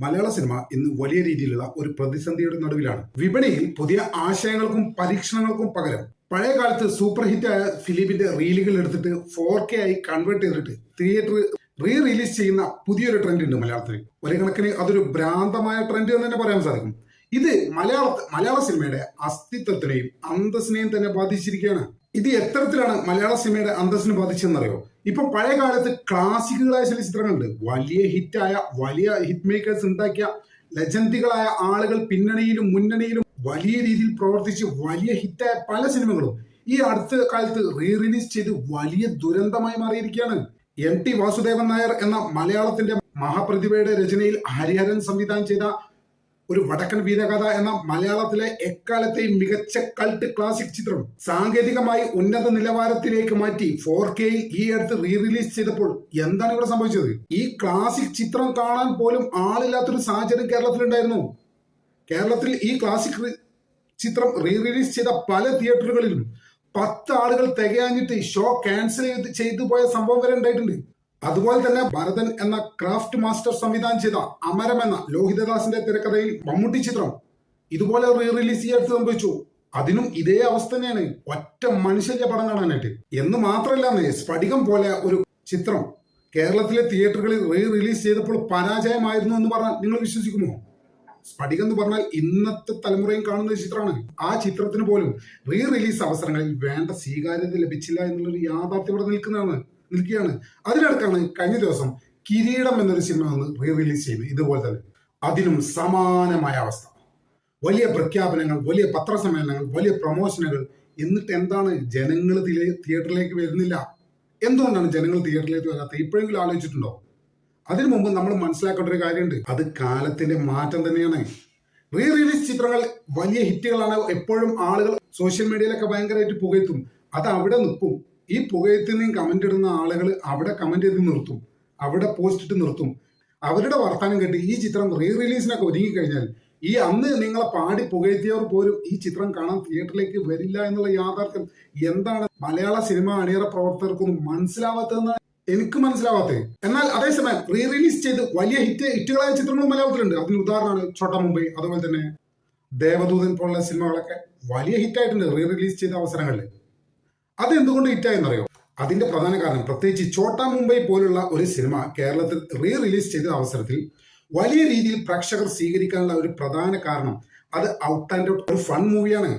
മലയാള cinema ഇന്ന് വലിയ രീതിയിലുള്ള ഒരു പ്രതിസന്ധിയുടെ നടുവിലാണ്. വിപണിയിൽ പുതിയ ആശയങ്ങൾക്കും പരീക്ഷണങ്ങൾക്കും പകരം പഴയ കാലത്ത് സൂപ്പർ ഹിറ്റായ ഫിലിമിന്റെ റീലുകൾ എടുത്തിട്ട് 4K ആയി കൺവേർട്ട് ചെയ്തിട്ട് തിയേറ്റർ റിലീസ് ചെയ്യുന്ന പുതിയൊരു ട്രെൻഡ് ഉണ്ട് മലയാളത്തിൽ. ഒരു കണക്കിന് അതൊരു ഭ്രാന്തമായ ട്രെൻഡ് എന്ന് തന്നെ പറയാൻ സാധിക്കും. ഇത് മലയാള സിനിമയുടെ അസ്തിത്വത്തിനെയും അന്തസ്സിനെയും തന്നെ ബാധിച്ചിരിക്കുകയാണ്. ഇത് എത്തരത്തിലാണ് മലയാള സിനിമയുടെ അന്തസ്സിനെ ബാധിച്ചതെന്നറിയോ? ഇപ്പൊ പഴയ കാലത്ത് ക്ലാസിക്കുകളായ ചില ചിത്രങ്ങളുണ്ട്. വലിയ ഹിറ്റായ വലിയ ഹിറ്റ് മേക്കേഴ്സ് ഉണ്ടാക്കിയ ലെജൻഡുകളായ ആളുകൾ പിന്നണിയിലും മുന്നണിയിലും വലിയ രീതിയിൽ പ്രവർത്തിച്ച് വലിയ ഹിറ്റായ പല സിനിമകളും ഈ അടുത്ത കാലത്ത് റിലീസ് ചെയ്ത് വലിയ ദുരന്തമായി മാറിയിരിക്കുകയാണ്. MT വാസുദേവൻ നായർ എന്ന മലയാളത്തിന്റെ മഹാപ്രതിഭയുടെ രചനയിൽ ഹരിഹരൻ സംവിധാനം ചെയ്ത ഒരു വടക്കൻ വീരകഥ എന്ന മലയാളത്തിലെ എക്കാലത്തെയും മികച്ച കൾട്ട് ക്ലാസിക് ചിത്രം സാങ്കേതികമായി ഉന്നത നിലവാരത്തിലേക്ക് മാറ്റി 4K ഈ അടുത്ത് റിലീസ് ചെയ്തപ്പോൾ എന്താണ് ഇവിടെ സംഭവിച്ചത്? ഈ ക്ലാസിക് ചിത്രം കാണാൻ പോലും ആളില്ലാത്തൊരു സാഹചര്യം കേരളത്തിലുണ്ടായിരുന്നു. കേരളത്തിൽ ഈ ക്ലാസിക് ചിത്രം റിലീസ് ചെയ്ത പല തിയേറ്ററുകളിലും 10 ആളുകൾ തികയാഞ്ഞിട്ട് ഷോ ക്യാൻസൽ ചെയ്തു പോയ സംഭവം വരെ ഉണ്ടായിട്ടുണ്ട്. അതുപോലെ തന്നെ ഭരതൻ എന്ന ക്രാഫ്റ്റ് മാസ്റ്റർ സംവിധാനം ചെയ്ത അമരം എന്ന ലോഹിതദാസിന്റെ തിരക്കഥയിൽ മമ്മൂട്ടി ചിത്രം ഇതുപോലെ റിലീസ് ചെയ്യാൻ സംഭവിച്ചു. അതിനും ഇതേ അവസ്ഥ തന്നെയാണ്. ഒറ്റ മനുഷ്യന്റെ പടം കാണാനായിട്ട്. എന്ന് മാത്രമല്ല, സ്ഫടികം പോലെ ഒരു ചിത്രം കേരളത്തിലെ തിയേറ്ററുകളിൽ റിലീസ് ചെയ്തപ്പോൾ പരാജയമായിരുന്നു എന്ന് പറഞ്ഞാൽ നിങ്ങൾ വിശ്വസിക്കുമോ? സ്ഫടികം എന്ന് പറഞ്ഞാൽ ഇന്നത്തെ തലമുറയും കാണുന്ന ചിത്രമാണ്. ആ ചിത്രത്തിന് പോലും റിലീസ് അവസരങ്ങളിൽ വേണ്ട സ്വീകാര്യത ലഭിച്ചില്ല എന്നുള്ളൊരു യാഥാർത്ഥ്യം ഇവിടെ നിൽക്കുകയാണ്. അതിനടുക്കാണ് കഴിഞ്ഞ ദിവസം കിരീടം എന്നൊരു സിനിമ വന്ന് റിലീസ് ചെയ്യുന്നത്. ഇതുപോലെ തന്നെ അതിനും സമാനമായ അവസ്ഥ. വലിയ പ്രഖ്യാപനങ്ങൾ, വലിയ പത്രസമ്മേളനങ്ങൾ, വലിയ പ്രൊമോഷനുകൾ. എന്നിട്ട് എന്താണ് ജനങ്ങൾ തിയേറ്ററിലേക്ക് വരുന്നില്ല? എന്തുകൊണ്ടാണ് ജനങ്ങൾ തിയേറ്ററിലേക്ക് വരാത്തത്? ഇപ്പോഴെങ്കിലും ആലോചിച്ചിട്ടുണ്ടോ? അതിനു മുമ്പ് നമ്മൾ മനസ്സിലാക്കേണ്ട ഒരു കാര്യമുണ്ട്. അത് കാലത്തിന്റെ മാറ്റം തന്നെയാണ്. റിലീസ് ചിത്രങ്ങൾ വലിയ ഹിറ്റുകളാണ്. എപ്പോഴും ആളുകൾ സോഷ്യൽ മീഡിയയിലൊക്കെ ഭയങ്കരമായിട്ട് പുകഴ്ത്തും. അത് അവിടെ നിൽക്കും. ഈ പുകയത്തിനെയും കമന്റ് ഇടുന്ന ആളുകൾ അവിടെ കമന്റ് ചെയ്ത് നിർത്തും, അവിടെ പോസ്റ്റ് ഇട്ട് നിർത്തും. അവരുടെ വർത്തമാനം കേട്ട് ഈ ചിത്രം റിലീസിനൊക്കെ ഒരുങ്ങിക്കഴിഞ്ഞാൽ ഈ അന്ന് നിങ്ങളെ പാടി പുകയത്തിയവർ പോലും ഈ ചിത്രം കാണാൻ തിയേറ്ററിലേക്ക് വരില്ല എന്നുള്ള യാഥാർത്ഥ്യം എന്താണ് മലയാള സിനിമ അണിയറ പ്രവർത്തകർക്കൊന്നും മനസ്സിലാവാത്തതെന്നാണ് എനിക്ക് മനസ്സിലാവാത്തത്. എന്നാൽ അതേസമയം റിലീസ് ചെയ്ത് വലിയ ഹിറ്റുകളായ ചിത്രങ്ങളും മലയാളത്തിലുണ്ട്. അതിന് ഉദാഹരണമാണ് ഛോട്ടാ മുംബൈ. അതുപോലെ തന്നെ ദേവദൂതൻ പോലുള്ള സിനിമകളൊക്കെ വലിയ ഹിറ്റായിട്ടുണ്ട് റിലീസ് ചെയ്ത അവസരങ്ങളിൽ. അത് എന്തുകൊണ്ട് ഹിറ്റായെന്നറിയോ? അതിന്റെ പ്രധാന കാരണം, പ്രത്യേകിച്ച് ഛോട്ടാ മുംബൈ പോലുള്ള ഒരു സിനിമ കേരളത്തിൽ റിലീസ് ചെയ്ത അവസരത്തിൽ വലിയ രീതിയിൽ പ്രേക്ഷകർ സ്വീകരിക്കാനുള്ള ഒരു പ്രധാന കാരണം അത് ഔട്ട് ആൻഡ് ഔട്ട് ഒരു ഫൺ മൂവിയാണ്.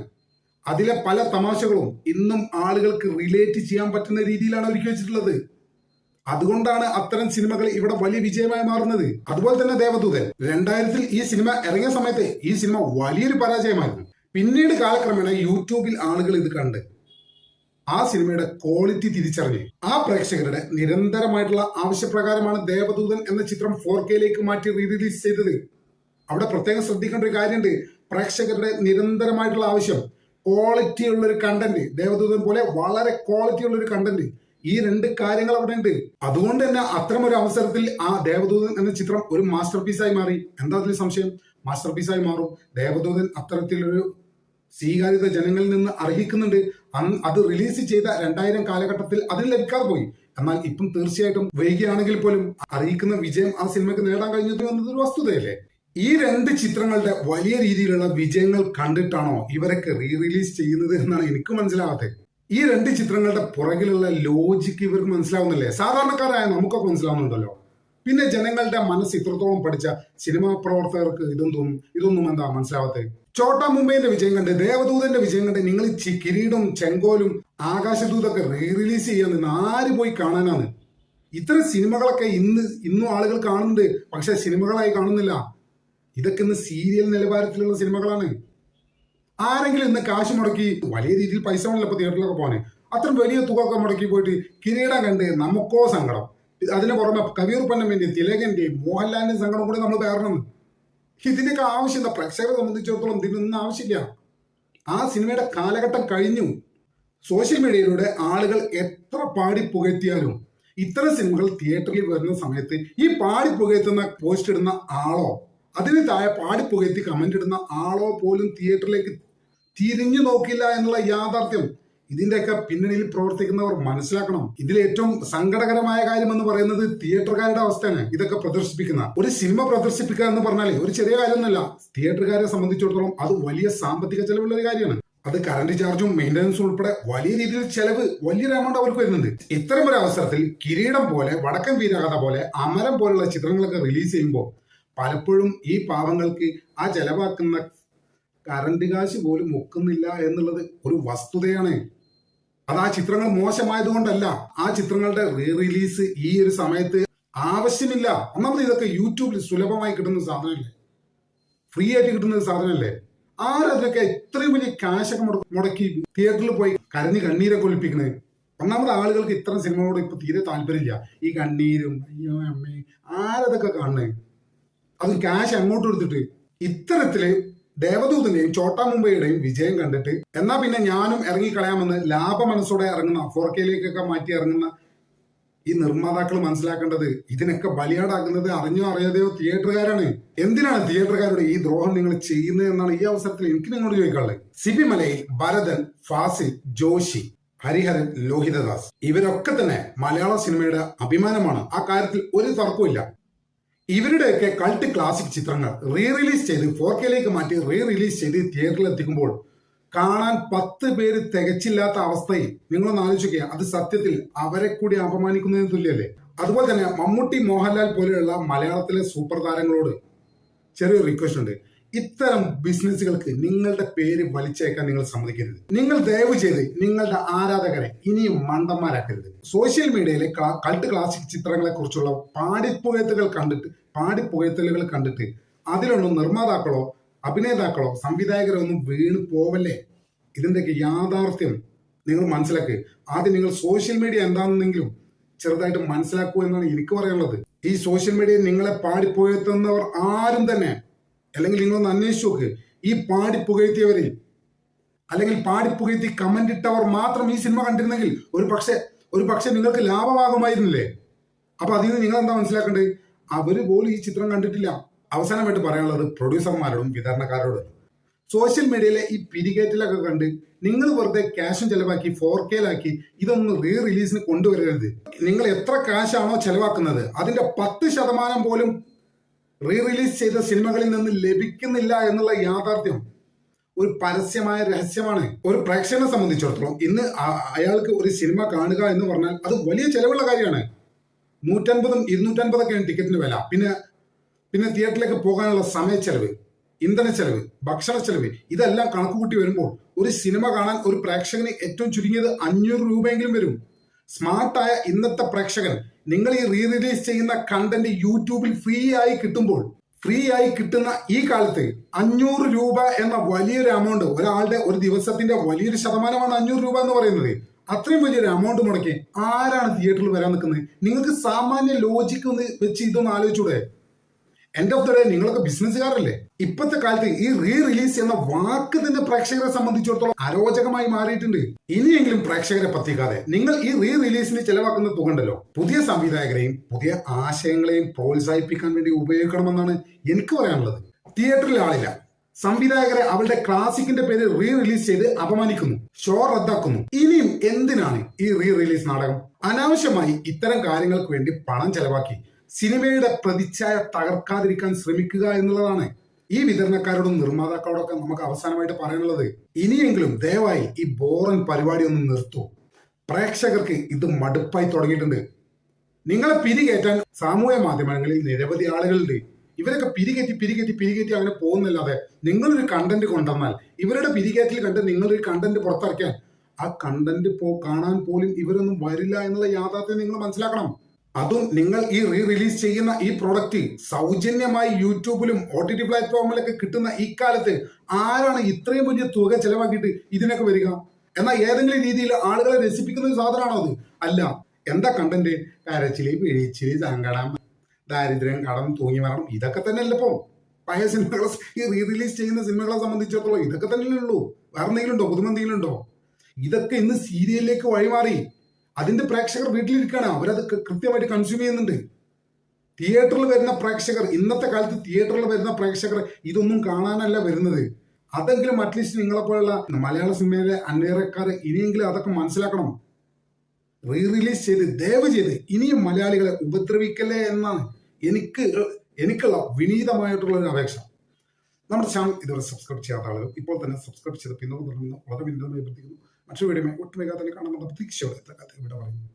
അതിലെ പല തമാശകളും ഇന്നും ആളുകൾക്ക് റിലേറ്റ് ചെയ്യാൻ പറ്റുന്ന രീതിയിലാണ് ഒരുക്കി വെച്ചിട്ടുള്ളത്. അതുകൊണ്ടാണ് അത്തരം സിനിമകൾ ഇവിടെ വലിയ വിജയമായി മാറുന്നത്. അതുപോലെ തന്നെ ദേവദൂതൻ 2000 ഈ സിനിമ ഇറങ്ങിയ സമയത്ത് ഈ സിനിമ വലിയൊരു പരാജയമായിരുന്നു. പിന്നീട് കാലക്രമേണ യൂട്യൂബിൽ ആളുകൾ ഇത് കണ്ട് ആ സിനിമയുടെ ക്വാളിറ്റി തിരിച്ചറിഞ്ഞ് ആ പ്രേക്ഷകരുടെ നിരന്തരമായിട്ടുള്ള ആവശ്യപ്രകാരമാണ് ദേവദൂതൻ എന്ന ചിത്രം 4K മാറ്റി റിലീസ് ചെയ്തത്. അവിടെ പ്രത്യേകം ശ്രദ്ധിക്കേണ്ട ഒരു കാര്യമുണ്ട്. പ്രേക്ഷകരുടെ നിരന്തരമായിട്ടുള്ള ആവശ്യം, ക്വാളിറ്റി ഉള്ളൊരു കണ്ടന്റ്, ദേവദൂതൻ പോലെ വളരെ ക്വാളിറ്റി ഉള്ളൊരു കണ്ടന്റ്, ഈ 2 കാര്യങ്ങൾ അവിടെ ഉണ്ട്. അതുകൊണ്ട് തന്നെ അത്തരം ഒരു അവസരത്തിൽ ആ ദേവദൂതൻ എന്ന ചിത്രം ഒരു മാസ്റ്റർ പീസായി മാറി. എന്താ അതിൽ സംശയം? മാസ്റ്റർ പീസായി മാറും. ദേവദൂതൻ അത്തരത്തിലൊരു സ്വീകാര്യത ജനങ്ങളിൽ നിന്ന് അർഹിക്കുന്നുണ്ട്. അത് റിലീസ് ചെയ്ത 2000 കാലഘട്ടത്തിൽ അതിന് ലഭിക്കാതെ പോയി. എന്നാൽ ഇപ്പം തീർച്ചയായിട്ടും വൈകിയാണെങ്കിൽ പോലും അറിയിക്കുന്ന വിജയം ആ സിനിമയ്ക്ക് നേടാൻ കഴിഞ്ഞത് എന്നതൊരു വസ്തുതയല്ലേ? ഈ 2 ചിത്രങ്ങളുടെ വലിയ രീതിയിലുള്ള വിജയങ്ങൾ കണ്ടിട്ടാണോ ഇവരൊക്കെ റിലീസ് ചെയ്യുന്നത് എന്നാണ് എനിക്ക് മനസ്സിലാവാത്തത്. ഈ 2 ചിത്രങ്ങളുടെ പുറകിലുള്ള ലോജിക്ക് ഇവർക്ക് മനസ്സിലാവുന്നില്ലേ? സാധാരണക്കാരായ നമുക്കൊക്കെ മനസ്സിലാവുന്നുണ്ടല്ലോ. പിന്നെ ജനങ്ങളുടെ മനസ്സ് ഇത്രത്തോളം പഠിച്ച സിനിമാ പ്രവർത്തകർക്ക് ഇതൊന്നും എന്താ മനസ്സിലാവാത്തത്? ഛോട്ടാ മുംബൈന്റെ വിജയം കണ്ട്, ദേവദൂതന്റെ വിജയം കണ്ട് നിങ്ങൾ കിരീടം, ചെങ്കോലും, ആകാശദൂതൊക്കെ റിലീസ് ചെയ്യാൻ നിന്ന് ആര് പോയി കാണാനാണ്? ഇത്തരം സിനിമകളൊക്കെ ഇന്നും ആളുകൾ കാണുന്നുണ്ട്. പക്ഷെ സിനിമകളായി കാണുന്നില്ല. ഇതൊക്കെ ഇന്ന് സീരിയൽ നിലവാരത്തിലുള്ള സിനിമകളാണ്. ആരെങ്കിലും ഇന്ന് കാശ് മുടക്കി, വലിയ രീതിയിൽ പൈസ വേണമല്ലോ ഇപ്പൊ തിയേറ്ററിലൊക്കെ പോകാൻ, അത്ര വലിയ തുക ഒക്കെ മുടക്കി പോയിട്ട് കിരീടം കണ്ട് നമുക്കോ സങ്കടം. അതിന് പുറമെ കവിയൂർ പൊന്നമ്മന്റെയും തിലകന്റെയും മോഹൻലാലിന്റെയും സങ്കടം കൂടി നമ്മൾ കാരണം. ഇതിന്റെയൊക്കെ ആവശ്യമില്ല. പ്രേക്ഷകരെ സംബന്ധിച്ചിടത്തോളം ഇതിനൊന്നും ആവശ്യമില്ല. ആ സിനിമയുടെ കാലഘട്ടം കഴിഞ്ഞു. സോഷ്യൽ മീഡിയയിലൂടെ ആളുകൾ എത്ര പാടി പുകഴ്ത്തിയാലും ഇത്തരം സിനിമകൾ തിയേറ്ററിൽ വരുന്ന സമയത്ത് ഈ പാടി പുകഴ്ത്തുന്ന പോസ്റ്റ് ഇടുന്ന ആളോ അതിന് താഴെ പാടി പുകഴ്ത്തി കമന്റ് ഇടുന്ന ആളോ പോലും തിയേറ്ററിലേക്ക് തിരിഞ്ഞു നോക്കില്ല എന്നുള്ള യാഥാർത്ഥ്യം ഇതിന്റെയൊക്കെ പിന്നണിയിൽ പ്രവർത്തിക്കുന്നവർ മനസ്സിലാക്കണം. ഇതിൽ ഏറ്റവും സങ്കടകരമായ കാര്യം എന്ന് പറയുന്നത് തിയേറ്ററുകാരുടെ അവസ്ഥയാണ്. ഇതൊക്കെ പ്രദർശിപ്പിക്കുന്ന ഒരു സിനിമ പ്രദർശിപ്പിക്കുക എന്ന് പറഞ്ഞാൽ ഒരു ചെറിയ കാര്യമൊന്നുമല്ല. തിയേറ്ററുകാരെ സംബന്ധിച്ചിടത്തോളം അത് വലിയ സാമ്പത്തിക ചെലവുള്ള ഒരു കാര്യമാണ്. അത് കറണ്ട് ചാർജും മെയിൻ്റനൻസും ഉൾപ്പെടെ വലിയ രീതിയിൽ ചെലവ്, വലിയൊരു എമൗണ്ട് അവർക്ക് വരുന്നുണ്ട്. ഇത്തരം ഒരു അവസരത്തിൽ കിരീടം പോലെ, വടക്കൻ വീരകഥ പോലെ, അമരം പോലുള്ള ചിത്രങ്ങളൊക്കെ റിലീസ് ചെയ്യുമ്പോൾ പലപ്പോഴും ഈ പാവങ്ങൾക്ക് ആ ചെലവാക്കുന്ന കറണ്ട് കാശ് പോലും ഒക്കുന്നില്ല എന്നുള്ളത് ഒരു വസ്തുതയാണ്. അത് ആ ചിത്രങ്ങൾ മോശമായതുകൊണ്ടല്ല, ആ ചിത്രങ്ങളുടെ റീ റിലീസ് ഈ ഒരു സമയത്ത് ആവശ്യമില്ല. ഒന്നാമത് ഇതൊക്കെ യൂട്യൂബിൽ സുലഭമായി കിട്ടുന്ന സാധനമല്ലേ, ഫ്രീ ആയിട്ട് കിട്ടുന്ന സാധനമല്ലേ. ആരതൊക്കെ ഇത്രയും വലിയ കാശൊക്കെ മുടക്കി തിയേറ്ററിൽ പോയി കരഞ്ഞ് കണ്ണീരൊക്കെ ഒലിപ്പിക്കണേ. ഒന്നാമത് ആളുകൾക്ക് ഇത്തരം സിനിമകളോട് ഇപ്പൊ തീരെ താല്പര്യമില്ല. ഈ കണ്ണീരും അയ്യോ അമ്മേ ആരതൊക്കെ കാണണേ, അത് ക്യാഷ് അങ്ങോട്ട് എടുത്തിട്ട്. ഇത്തരത്തില് ദേവദൂതന്റെയും ചോട്ടാ മുംബൈയുടെയും വിജയം കണ്ടിട്ട് എന്നാ പിന്നെ ഞാനും ഇറങ്ങിക്കളയാമെന്ന് ലാഭ മനസ്സോടെ ഇറങ്ങുന്ന 4Kയിലേക്കൊക്കെ മാറ്റി ഇറങ്ങുന്ന ഈ നിർമ്മാതാക്കൾ മനസ്സിലാക്കേണ്ടത് ഇതിനൊക്കെ ബലിയാടാക്കുന്നത് അറിഞ്ഞോ അറിയാതെയോ തിയേറ്ററുകാരാണ്. എന്തിനാണ് തിയേറ്ററുകാരുടെ ഈ ദ്രോഹം നിങ്ങൾ ചെയ്യുന്നത് എന്നാണ് ഈ അവസരത്തിൽ എനിക്ക് നിങ്ങളോട് ചോദിക്കാനുള്ളത്. സിബി മലയിൽ, ഭരതൻ, ഫാസിൽ, ജോഷി, ഹരിഹരൻ, ലോഹിതദാസ് ഇവരൊക്കെ തന്നെ മലയാള സിനിമയുടെ അഭിമാനമാണ്. ആ കാര്യത്തിൽ ഒരു തർക്കമില്ല. ഇവരുടെയൊക്കെ കൾട്ട് ക്ലാസിക് ചിത്രങ്ങൾ റീ റിലീസ് ചെയ്ത് 4Kയിലേക്ക് മാറ്റി റീ റിലീസ് ചെയ്ത് തിയേറ്ററിൽ എത്തിക്കുമ്പോൾ കാണാൻ 10 പേര് തികച്ചില്ലാത്ത അവസ്ഥയിൽ നിങ്ങളൊന്ന് ആലോചിക്കുക. അത് സത്യത്തിൽ അവരെ കൂടി അപമാനിക്കുന്നതിന് തുല്യല്ലേ. അതുപോലെ തന്നെ മമ്മൂട്ടി, മോഹൻലാൽ പോലെയുള്ള മലയാളത്തിലെ സൂപ്പർ താരങ്ങളോട് ചെറിയൊരു റിക്വസ്റ്റ് ഉണ്ട്. ഇത്തരം ബിസിനസ്സുകൾക്ക് നിങ്ങളുടെ പേര് വലിച്ചേക്കാൻ നിങ്ങൾ സമ്മതിക്കരുത്. നിങ്ങൾ ദയവ് ചെയ്ത് നിങ്ങളുടെ ആരാധകരെ ഇനിയും മണ്ടന്മാരാക്കരുത്. സോഷ്യൽ മീഡിയയിലെ കൾട്ട് ക്ലാസിക് ചിത്രങ്ങളെ കുറിച്ചുള്ള പാടിപ്പുകയത്തലുകൾ കണ്ടിട്ട് അതിലൊന്നും നിർമ്മാതാക്കളോ അഭിനേതാക്കളോ സംവിധായകരോ ഒന്നും വീണ് പോവല്ലേ. ഇതിന്റെയൊക്കെ യാഥാർത്ഥ്യം നിങ്ങൾ മനസ്സിലാക്കുക. ആദ്യം നിങ്ങൾ സോഷ്യൽ മീഡിയ എന്താണെന്നെങ്കിലും ചെറുതായിട്ട് മനസ്സിലാക്കൂ എന്നാണ് എനിക്ക് പറയാനുള്ളത്. ഈ സോഷ്യൽ മീഡിയയിൽ നിങ്ങളെ പാടിപ്പുകയത്തുന്നവർ ആരും തന്നെ, അല്ലെങ്കിൽ നിങ്ങളൊന്ന് അന്വേഷിച്ച് നോക്ക്, ഈ പാടിപ്പുകയത്തിയവരിൽ അല്ലെങ്കിൽ പാടിപ്പുകയത്തി കമന്റ് ഇട്ടവർ മാത്രം ഈ സിനിമ കണ്ടിരുന്നെങ്കിൽ ഒരു പക്ഷെ നിങ്ങൾക്ക് ലാഭമാകുമായിരുന്നില്ലേ. അപ്പൊ അതിൽ നിന്ന് നിങ്ങൾ എന്താ മനസ്സിലാക്കേണ്ടത്? അവര് പോലും ഈ ചിത്രം കണ്ടിട്ടില്ല. അവസാനമായിട്ട് പറയാനുള്ളത് പ്രൊഡ്യൂസർമാരോടും വിതരണക്കാരോടും, സോഷ്യൽ മീഡിയയിലെ ഈ പിരികേറ്റിലൊക്കെ കണ്ട് നിങ്ങൾ വെറുതെ ക്യാഷും ചെലവാക്കി 4Kയിലാക്കി ഇതൊന്നും റീ റിലീസിന് കൊണ്ടുവരരുത്. നിങ്ങൾ എത്ര ക്യാഷാണോ ചെലവാക്കുന്നത് അതിന്റെ 10% പോലും റീ റിലീസ് ചെയ്ത സിനിമകളിൽ നിന്ന് ലഭിക്കുന്നില്ല എന്നുള്ള യാഥാർത്ഥ്യം ഒരു പരസ്യമായ രഹസ്യമാണ്. ഒരു പ്രേക്ഷകനെ സംബന്ധിച്ചിടത്തോളം ഇന്ന് അയാൾക്ക് ഒരു സിനിമ കാണുക എന്ന് പറഞ്ഞാൽ അത് വലിയ ചെലവുള്ള കാര്യമാണ്. 150, 250 ടിക്കറ്റിന് വില. പിന്നെ തിയേറ്ററിലേക്ക് പോകാനുള്ള സമയച്ചെലവ്, ഇന്ധന ചെലവ്, ഭക്ഷണ ചെലവ്, ഇതെല്ലാം കണക്കുകൂട്ടി വരുമ്പോൾ ഒരു സിനിമ കാണാൻ ഒരു പ്രേക്ഷകന് ഏറ്റവും ചുരുങ്ങിയത് 500 രൂപയെങ്കിലും വരും. സ്മാർട്ടായ ഇന്നത്തെ പ്രേക്ഷകൻ നിങ്ങൾ ഈ റീ റിലീസ് ചെയ്യുന്ന കണ്ടന്റ് യൂട്യൂബിൽ ഫ്രീ ആയി കിട്ടുന്ന ഈ കാലത്ത് 500 രൂപ എന്ന വലിയൊരു എമൗണ്ട്, ഒരാളുടെ ഒരു ദിവസത്തിന്റെ വലിയൊരു ശതമാനമാണ് 500 രൂപ എന്ന് പറയുന്നത്. അത്രയും വലിയൊരു എമൗണ്ട് മുടക്കി ആരാണ് തിയേറ്ററിൽ വരാൻ നിൽക്കുന്നത്? നിങ്ങൾക്ക് സാമാന്യ ലോജിക്ക് ഒന്ന് വെച്ച് ഇതൊന്ന് ആലോചിച്ചൂടെ? എൻഡ് ഓഫ് ദ ഡേ നിങ്ങളൊക്കെ ബിസിനസ്സുകാരല്ലേ. ഇപ്പോഴത്തെ കാലത്ത് ഈ റീ റിലീസ് എന്ന വാക്ക് തന്നെ പ്രേക്ഷകരെ സംബന്ധിച്ചിടത്തോളം അരോചകമായി മാറിയിട്ടുണ്ട്. ഇനിയെങ്കിലും പ്രേക്ഷകരെ പറ്റിക്കാതെ നിങ്ങൾ ഈ റീ റിലീസിന് ചെലവാക്കുന്ന തുക ഉണ്ടല്ലോ, പുതിയ സംവിധായകരെയും പുതിയ ആശയങ്ങളെയും പ്രോത്സാഹിപ്പിക്കാൻ വേണ്ടി ഉപയോഗിക്കണമെന്നാണ് എനിക്ക് പറയാനുള്ളത്. തിയേറ്ററിൽ ആളില്ല, സംവിധായകരെ അവരുടെ ക്ലാസിക്കിന്റെ പേര് റീ റിലീസ് ചെയ്ത് അപമാനിക്കുന്നു, ഷോ റദ്ദാക്കുന്നു. ഇനിയും എന്തിനാണ് ഈ റീ റിലീസ് നാടകം? അനാവശ്യമായി ഇത്തരം കാര്യങ്ങൾക്ക് വേണ്ടി പണം ചെലവാക്കി സിനിമയുടെ പ്രതിച്ഛായ തകർക്കാതിരിക്കാൻ ശ്രമിക്കുക എന്നുള്ളതാണ് ഈ വിതരണക്കാരോടും നിർമ്മാതാക്കളോടൊക്കെ നമുക്ക് അവസാനമായിട്ട് പറയാനുള്ളത്. ഇനിയെങ്കിലും ദയവായി ഈ ബോറൻ പരിപാടി ഒന്ന് നിർത്തൂ. പ്രേക്ഷകർക്ക് ഇത് മടുപ്പായി തുടങ്ങിയിട്ടുണ്ട്. നിങ്ങളെ പിരികേറ്റാൻ സാമൂഹ്യ മാധ്യമങ്ങളിൽ നിരവധി ആളുകളുണ്ട്. ഇവരൊക്കെ പിരികേറ്റി അങ്ങനെ പോകുന്നില്ലാതെ നിങ്ങളൊരു കണ്ടന്റ് കൊണ്ടുവന്നാൽ ഇവരുടെ പിരികേറ്റിൽ കണ്ട് നിങ്ങളൊരു കണ്ടന്റ് പുറത്തിറക്കാൻ ആ കണ്ടന്റ് കാണാൻ പോലും ഇവരൊന്നും വരില്ല എന്നുള്ള യാഥാർത്ഥ്യം നിങ്ങൾ മനസ്സിലാക്കണം. അതും നിങ്ങൾ ഈ റീ റിലീസ് ചെയ്യുന്ന ഈ പ്രോഡക്റ്റ് സൗജന്യമായി യൂട്യൂബിലും OTT പ്ലാറ്റ്ഫോമിലൊക്കെ കിട്ടുന്ന ഈ കാലത്ത് ആരാണ് ഇത്രയും വലിയ തുക ചെലവാക്കിയിട്ട് ഇതിനൊക്കെ വരിക? എന്നാൽ ഏതെങ്കിലും രീതിയിൽ ആളുകളെ രസിപ്പിക്കുന്ന ഒരു സാധനമാണോ അത്? അല്ല. എന്താ കണ്ടന്റ്? കരച്ചില്, പിഴിച്ചില്, സങ്കടം, ദാരിദ്ര്യം, കടം, തൂങ്ങി മരണം, ഇതൊക്കെ തന്നെയല്ല ഇപ്പം പഴയ സിനിമകളെ ഈ റീ റിലീസ് ചെയ്യുന്ന സിനിമകളെ സംബന്ധിച്ചിടത്തോളം ഇതൊക്കെ തന്നെയല്ലേ ഉള്ളൂ. വേറെ എന്തെങ്കിലും ഉണ്ടോ? പുതുമെന്തെങ്കിലും ഉണ്ടോ? ഇതൊക്കെ ഇന്ന് സീരിയലിലേക്ക് വഴിമാറി. അതിന്റെ പ്രേക്ഷകർ വീട്ടിലിരിക്കുകയാണ്, അവരത് കൃത്യമായിട്ട് കൺസ്യൂം ചെയ്യുന്നുണ്ട്. തിയേറ്ററിൽ വരുന്ന പ്രേക്ഷകർ, ഇന്നത്തെ കാലത്ത് തിയേറ്ററിൽ വരുന്ന പ്രേക്ഷകർ ഇതൊന്നും കാണാനല്ല വരുന്നത്, അതെങ്കിലും അറ്റ്ലീസ്റ്റ് നിങ്ങളെ പോലുള്ള മലയാള സിനിമയിലെ അന്വേഷക്കാർ ഇനിയെങ്കിലും അതൊക്കെ മനസ്സിലാക്കണം. റീ റിലീസ് ചെയ്ത് ദയവ് ചെയ്ത് ഇനിയും മലയാളികളെ ഉപദ്രവിക്കല്ലേ എന്നാണ് എനിക്കുള്ള വിനീതമായിട്ടുള്ള ഒരു അപേക്ഷ. നമ്മുടെ ചാനൽ ഇതുവരെ സബ്സ്ക്രൈബ് ചെയ്യാത്ത ആളുകൾ ഇപ്പോൾ തന്നെ സബ്സ്ക്രൈബ് ചെയ്ത് പിന്നോട്ട് തുടങ്ങുന്ന വളരെ വിനീതമായി പ്രവർത്തിക്കുന്നു. മറ്റൊരു വീഡിയോ ഒട്ടും വേഗം തന്നെ കാണാൻ പ്രതീക്ഷയോടെ ഇവിടെ പറയുന്നു.